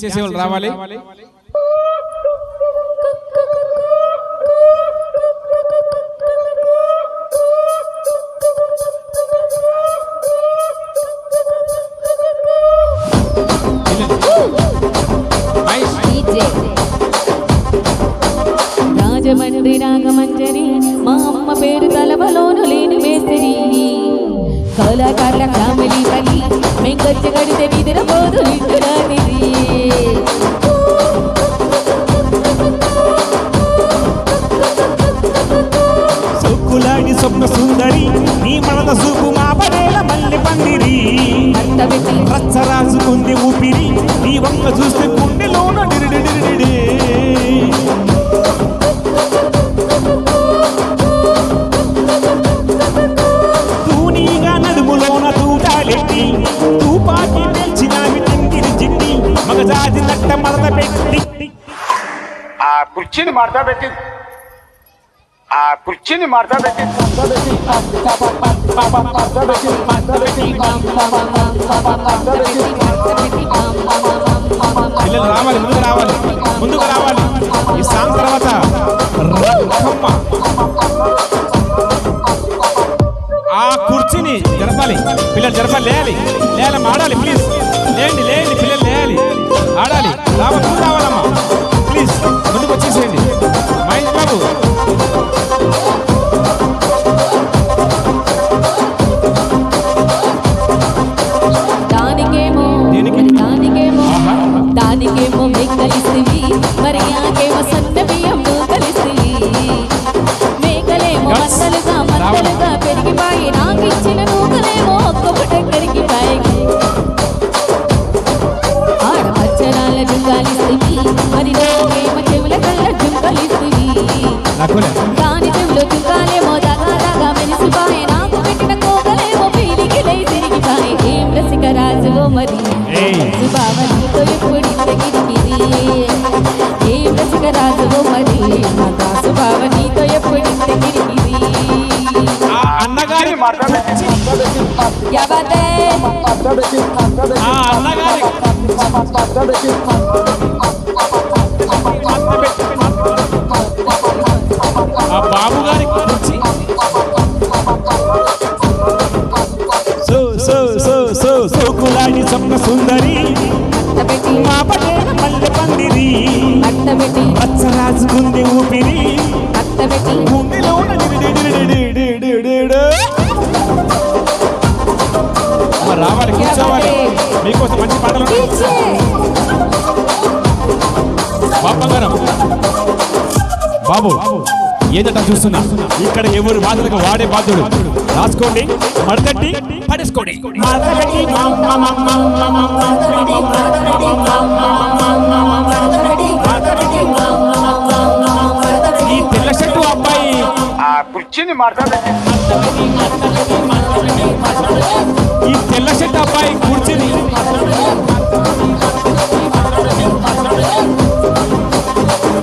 చేసేవాళ్ళు రావాలి. రాజమండ్రి రాగమంజరి మా అమ్మ పేరు తలవలోను లేని మేస్త్రి కళాకారుల ఫ్యామిలీ బలి మెంగొచ్చి గడితే నిద్రపోదు నిద్రాదిది సొక్కులాడి స్వప్న సుందరి నీ మనద సూపు మా పడేల మల్లె పందిరి రచ్చరాజుకుంది ఊపిరి నీ వంక చూస్తే గుండెలోన డిరిడిడిరిడి తూనీగా నడుములోన తూటాలెట్టి తూపాకి నిల్చినావి తింగిరి జిట్టి మగజాతి నట్ట మరద పెట్టి ఆ కుర్చీని మార్తా పెట్టి పిల్లలు రావాలి, ముందుకు రావాలి. ఈ సాంగ్ తర్వాత రక్కమ్మ ఆ కుర్చీని జరపాలి, పిల్లలు జరపాలి, లేయాలి, ఆడాలి. ప్లీజ్ లేండి పిల్లలు లేయాలి, ఆడాలి. రావాలమ్మా, ప్లీజ్ ముందుకు వచ్చేసేయండి. మహేష్ బాబు దానికేమో మేకలిసివి మరి నాకేమో సన్న బియ్యం కలిసివి మేకలేమో మందలుగా పెరిగిపాయి నాకు ఇచ్చిన నూకలేమో ఒక్కొక్కటెక్కడికి పాయి ఆడపచ్చరాల జుంగాలిసివి మరి నాకేమో చెవుల కళ్ళ జుంగలిసివి దాని చెవులో జుంగాలేమో దగా మెరిసిపాయి నాకు పెట్టిన కోకలేమో పీలికిలై తిరిగిపాయి ఏం రసిక రాజువో మరి బావనితో ఎప్పుడు గిరిగిరి ఏం రసిక రాజువో మరి నా దాసు బావనితో ఎప్పుడు గిరిగిరి అన్నగారి ఆ బాబు గారి కుర్చీ సోకులాడి స్వప్న సుందరి మా పడేల మల్లె పందిరి రచ్చరాజుకుంది ఊపిరి గుండెలోన రావాలి, కూర్చోవాలి. మీకోసం మంచి పాటలు బాబు ఏదట చూస్తున్నా, ఇక్కడ ఎవరు బాధలకు వాడే బాధుడు. రాసుకోండి, మడతట్టి పడేసుకోండి. ఈ తెల్ల షర్టు అబ్బాయి ఆ కుర్చీని మార్తా పెట్టి ఈ తెల్ల షర్టు అబ్బాయి